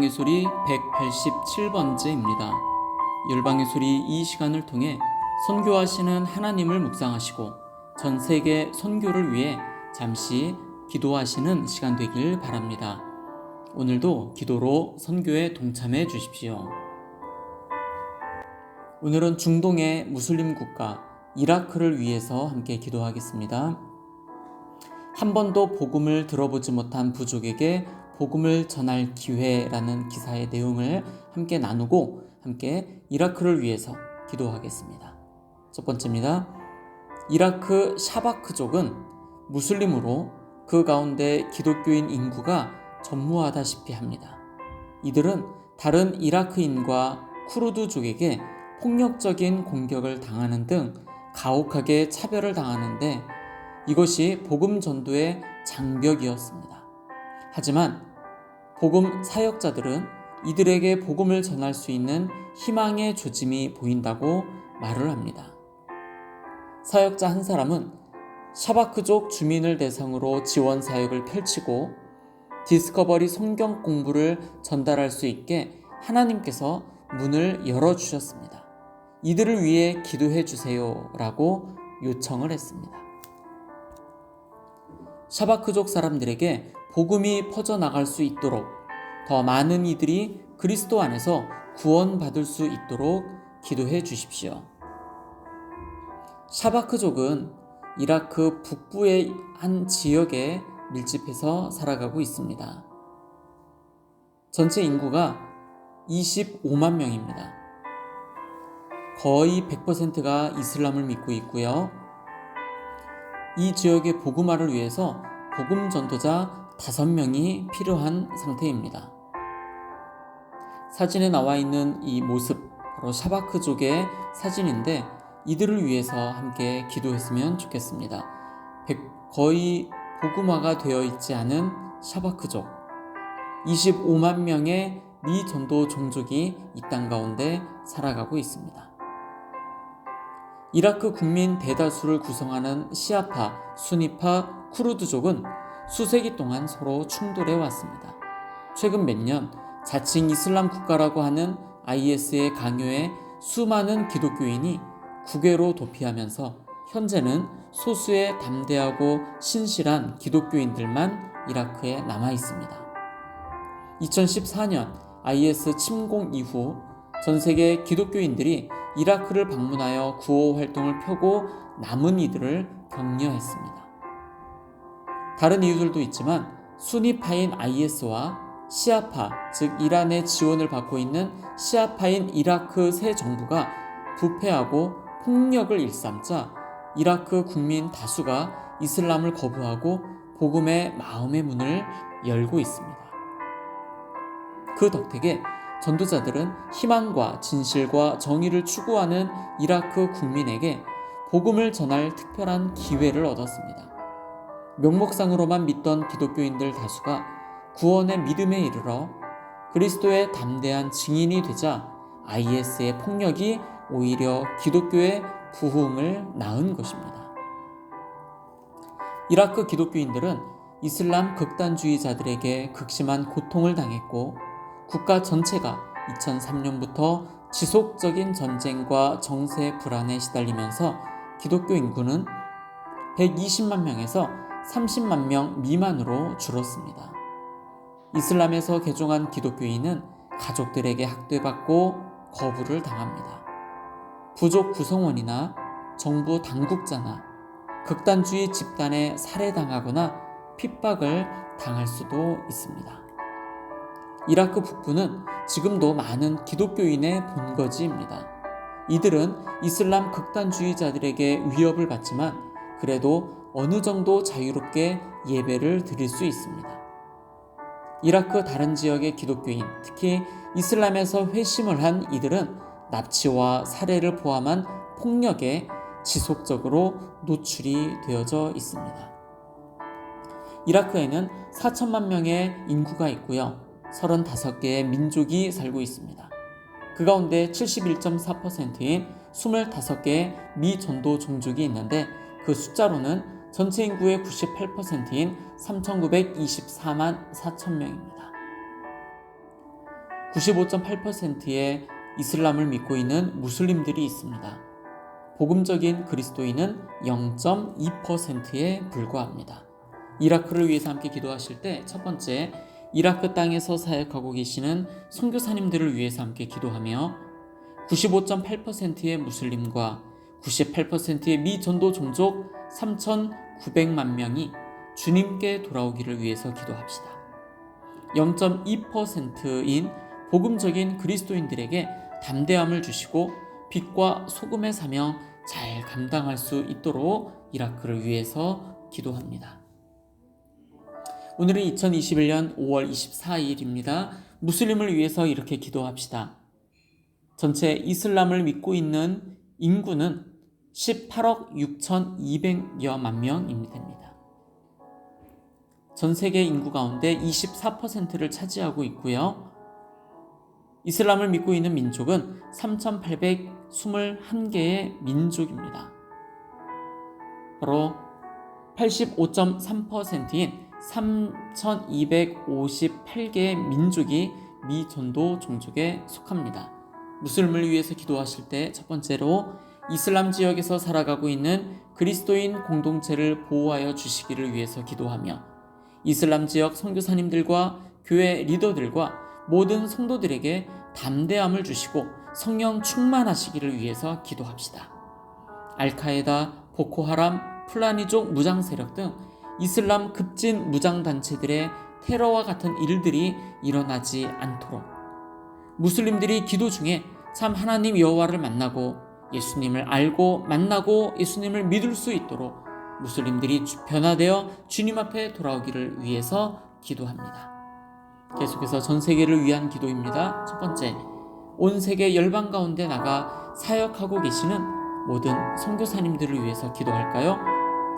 열방의 소리 187번째입니다. 열방의 소리 이 시간을 통해 선교하시는 하나님을 묵상하시고 전 세계 선교를 위해 잠시 기도하시는 시간 되길 바랍니다. 오늘도 기도로 선교에 동참해 주십시오. 오늘은 중동의 무슬림 국가 이라크를 위해서 함께 기도하겠습니다. 한 번도 복음을 들어보지 못한 부족에게 복음을 전할 기회라는 기사의 내용을 함께 나누고 함께 이라크를 위해서 기도하겠습니다. 첫 번째입니다. 이라크 샤바크족은 무슬림으로 그 가운데 기독교인 인구가 전무하다시피 합니다. 이들은 다른 이라크인과 쿠르드족에게 폭력적인 공격을 당하는 등 가혹하게 차별을 당하는데 이것이 복음 전도의 장벽이었습니다. 하지만 복음 사역자들은 이들에게 복음을 전할 수 있는 희망의 조짐이 보인다고 말을 합니다. 사역자 한 사람은 샤바크족 주민을 대상으로 지원 사역을 펼치고 디스커버리 성경 공부를 전달할 수 있게 하나님께서 문을 열어주셨습니다. 이들을 위해 기도해 주세요 라고 요청을 했습니다. 샤바크족 사람들에게 복음이 퍼져나갈 수 있도록 더 많은 이들이 그리스도 안에서 구원받을 수 있도록 기도해 주십시오. 샤바크족은 이라크 북부의 한 지역에 밀집해서 살아가고 있습니다. 전체 인구가 25만 명입니다. 거의 100%가 이슬람을 믿고 있고요. 이 지역의 복음화를 위해서 복음 전도자 5명이 필요한 상태입니다. 사진에 나와 있는 이 모습, 바로 샤바크족의 사진인데 이들을 위해서 함께 기도했으면 좋겠습니다. 거의 복음화가 되어 있지 않은 샤바크족, 25만 명의 미전도 종족이 이 땅 가운데 살아가고 있습니다. 이라크 국민 대다수를 구성하는 시아파, 수니파, 쿠르드족은 수세기 동안 서로 충돌해 왔습니다. 최근 몇 년 자칭 이슬람 국가라고 하는 IS의 강요에 수많은 기독교인이 국외로 도피하면서 현재는 소수의 담대하고 신실한 기독교인들만 이라크에 남아 있습니다. 2014년 IS 침공 이후 전 세계 기독교인들이 이라크를 방문하여 구호 활동을 펴고 남은 이들을 격려했습니다. 다른 이유들도 있지만 수니파인 IS와 시아파, 즉 이란의 지원을 받고 있는 시아파인 이라크 새 정부가 부패하고 폭력을 일삼자 이라크 국민 다수가 이슬람을 거부하고 복음의 마음의 문을 열고 있습니다. 그 덕택에 전도자들은 희망과 진실과 정의를 추구하는 이라크 국민에게 복음을 전할 특별한 기회를 얻었습니다. 명목상으로만 믿던 기독교인들 다수가 구원의 믿음에 이르러 그리스도의 담대한 증인이 되자 IS의 폭력이 오히려 기독교의 부흥을 낳은 것입니다. 이라크 기독교인들은 이슬람 극단주의자들에게 극심한 고통을 당했고 국가 전체가 2003년부터 지속적인 전쟁과 정세 불안에 시달리면서 기독교 인구는 120만 명에서 30만 명 미만으로 줄었습니다. 이슬람에서 개종한 기독교인은 가족들에게 학대받고 거부를 당합니다. 부족 구성원이나 정부 당국자나 극단주의 집단에 살해당하거나 핍박을 당할 수도 있습니다. 이라크 북부는 지금도 많은 기독교인의 본거지입니다. 이들은 이슬람 극단주의자들에게 위협을 받지만 그래도 어느 정도 자유롭게 예배를 드릴 수 있습니다. 이라크 다른 지역의 기독교인, 특히 이슬람에서 회심을 한 이들은 납치와 살해를 포함한 폭력에 지속적으로 노출이 되어져 있습니다. 이라크에는 4천만 명의 인구가 있고요. 35개의 민족이 살고 있습니다. 그 가운데 71.4%인 25개의 미전도 종족이 있는데 그 숫자로는 전체 인구의 98%인 3,924만 4천 명입니다. 95.8%의 이슬람을 믿고 있는 무슬림들이 있습니다. 복음적인 그리스도인은 0.2%에 불과합니다. 이라크를 위해서 함께 기도하실 때 첫 번째, 이라크 땅에서 사역하고 계시는 선교사님들을 위해서 함께 기도하며 95.8%의 무슬림과 98%의 미전도 종족 3,900만 명이 주님께 돌아오기를 위해서 기도합시다. 0.2%인 복음적인 그리스도인들에게 담대함을 주시고 빛과 소금의 사명 잘 감당할 수 있도록 이라크를 위해서 기도합니다. 오늘은 2021년 5월 24일입니다. 무슬림을 위해서 이렇게 기도합시다. 전체 이슬람을 믿고 있는 인구는 18억 6,200여만 명이 됩니다. 전 세계 인구 가운데 24%를 차지하고 있고요. 이슬람을 믿고 있는 민족은 3,821개의 민족입니다. 바로 85.3%인 3,258개의 민족이 미전도 종족에 속합니다. 무슬림을 위해서 기도하실 때 첫 번째로 이슬람 지역에서 살아가고 있는 그리스도인 공동체를 보호하여 주시기를 위해서 기도하며 이슬람 지역 선교사님들과 교회 리더들과 모든 성도들에게 담대함을 주시고 성령 충만하시기를 위해서 기도합시다. 알카에다, 보코하람, 플라니족 무장 세력 등 이슬람 급진 무장단체들의 테러와 같은 일들이 일어나지 않도록 무슬림들이 기도 중에 참 하나님 여호와를 만나고 예수님을 알고 만나고 예수님을 믿을 수 있도록 무슬림들이 변화되어 주님 앞에 돌아오기를 위해서 기도합니다. 계속해서 전 세계를 위한 기도입니다. 첫 번째, 온 세계 열방 가운데 나가 사역하고 계시는 모든 선교사님들을 위해서 기도할까요?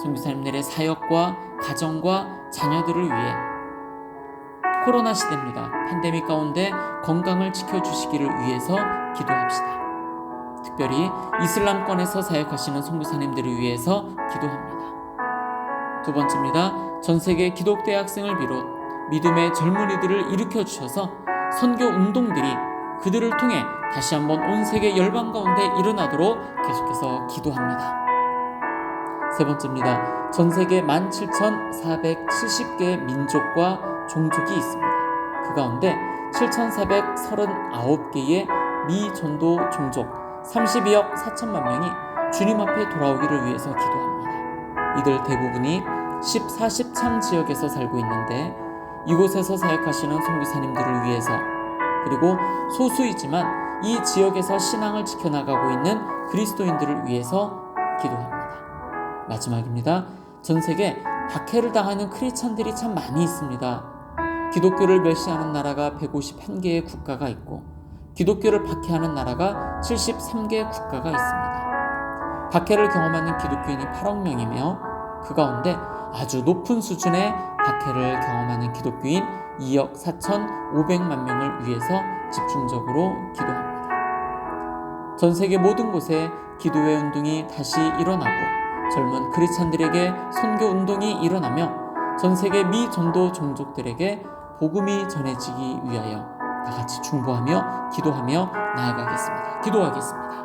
선교사님들의 사역과 가정과 자녀들을 위해 코로나 시대입니다. 팬데믹 가운데 건강을 지켜주시기를 위해서 기도합시다. 특별히 이슬람권에서 사역하시는 선교사님들을 위해서 기도합니다. 두 번째입니다. 전 세계 기독대학생을 비롯 믿음의 젊은이들을 일으켜 주셔서 선교 운동들이 그들을 통해 다시 한번 온 세계 열방 가운데 일어나도록 계속해서 기도합니다. 세 번째입니다. 전 세계 17,470개의 민족과 종족이 있습니다. 그 가운데 7,439개의 미전도 종족 32억 4천만 명이 주님 앞에 돌아오기를 위해서 기도합니다. 이들 대부분이 14참 지역에서 살고 있는데 이곳에서 사역하시는 선교사님들을 위해서 그리고 소수이지만 이 지역에서 신앙을 지켜나가고 있는 그리스도인들을 위해서 기도합니다. 마지막입니다. 전 세계 박해를 당하는 크리스찬들이 참 많이 있습니다. 기독교를 멸시하는 나라가 151개의 국가가 있고 기독교를 박해하는 나라가 73개의 국가가 있습니다. 박해를 경험하는 기독교인이 8억 명이며 그 가운데 아주 높은 수준의 박해를 경험하는 기독교인 2억 4,500만 명을 위해서 집중적으로 기도합니다. 전 세계 모든 곳에 기도의 운동이 다시 일어나고 젊은 크리스찬들에게 선교 운동이 일어나며 전 세계 미전도 종족들에게 복음이 전해지기 위하여 다 같이 중보하며 기도하며 나아가겠습니다. 기도하겠습니다.